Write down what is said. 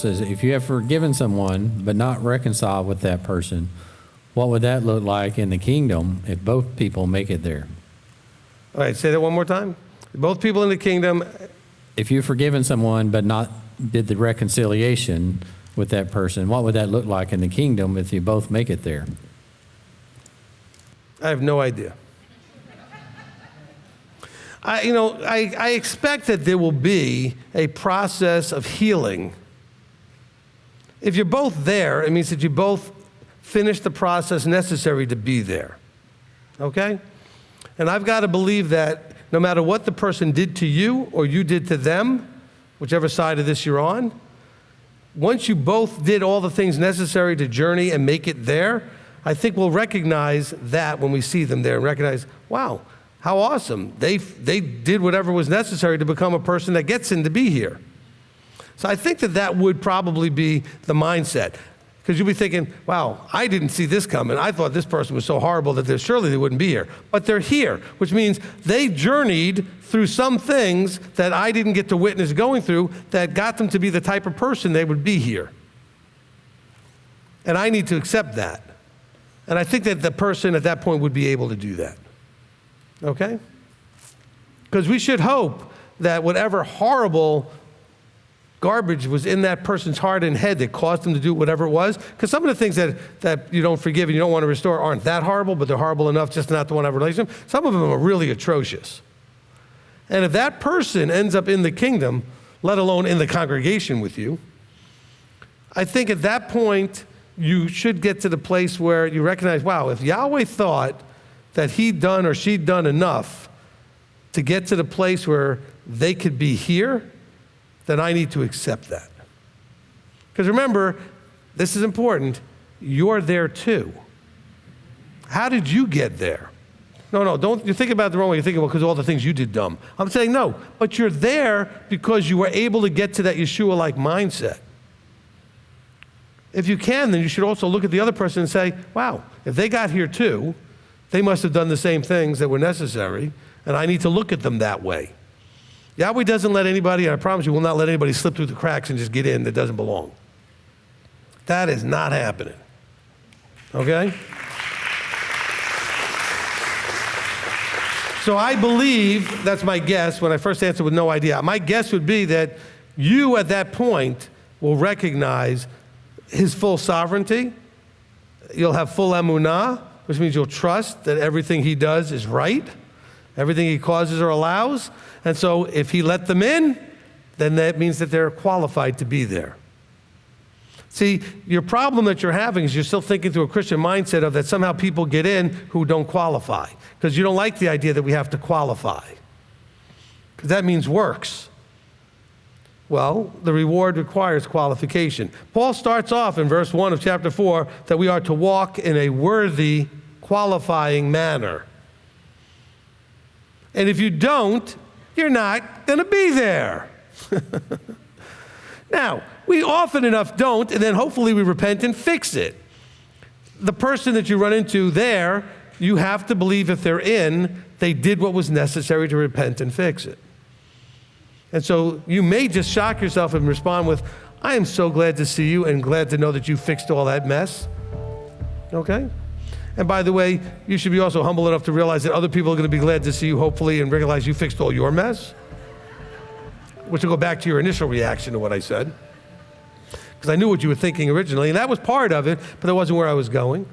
says, if you have forgiven someone but not reconciled with that person, what would that look like in the kingdom if both people make it there? All right, say that one more time. Both people in the kingdom. If you've forgiven someone but not did the reconciliation with that person, what would that look like in the kingdom if you both make it there? I have no idea. I expect that there will be a process of healing. If you're both there, it means that you both finished the process necessary to be there. Okay? And I've got to believe that no matter what the person did to you or you did to them, whichever side of this you're on, once you both did all the things necessary to journey and make it there, I think we'll recognize that when we see them there and recognize, wow, how awesome. They did whatever was necessary to become a person that gets in to be here. So I think that would probably be the mindset. Because you'll be thinking, wow, I didn't see this coming. I thought this person was so horrible that surely they wouldn't be here. But they're here, which means they journeyed through some things that I didn't get to witness going through that got them to be the type of person they would be here. And I need to accept that. And I think that the person at that point would be able to do that. Okay? Because we should hope that whatever horrible garbage was in that person's heart and head that caused them to do whatever it was, because some of the things that you don't forgive and you don't want to restore aren't that horrible, but they're horrible enough just not to want to have a relationship. Some of them are really atrocious. And if that person ends up in the kingdom, let alone in the congregation with you, I think at that point you should get to the place where you recognize, wow, if Yahweh thought that he'd done or she'd done enough to get to the place where they could be here, then I need to accept that. Because remember, this is important, you're there too. How did you get there? No, don't you think about it the wrong way. You think, well, because all the things you did dumb. I'm saying no, but you're there because you were able to get to that Yeshua-like mindset. If you can, then you should also look at the other person and say, wow, if they got here too, they must have done the same things that were necessary, and I need to look at them that way. Yahweh doesn't let anybody, and I promise you, will not let anybody slip through the cracks and just get in that doesn't belong. That is not happening. Okay? So I believe, that's my guess, when I first answered with no idea, my guess would be that you at that point will recognize his full sovereignty. You'll have full emunah, which means you'll trust that everything he does is right, everything he causes or allows. And so if he let them in, then that means that they're qualified to be there. See, your problem that you're having is you're still thinking through a Christian mindset of that somehow people get in who don't qualify, because you don't like the idea that we have to qualify, because that means works. Well, the reward requires qualification. Paul starts off in verse 1 of chapter 4 that we are to walk in a worthy, qualifying manner. And if you don't, you're not going to be there. Now, we often enough don't, and then hopefully we repent and fix it. The person that you run into there, you have to believe if they're in, they did what was necessary to repent and fix it. And so you may just shock yourself and respond with, I am so glad to see you and glad to know that you fixed all that mess. Okay? And by the way, you should be also humble enough to realize that other people are going to be glad to see you, hopefully, and realize you fixed all your mess. Which will go back to your initial reaction to what I said. Because I knew what you were thinking originally, and that was part of it, but that wasn't where I was going.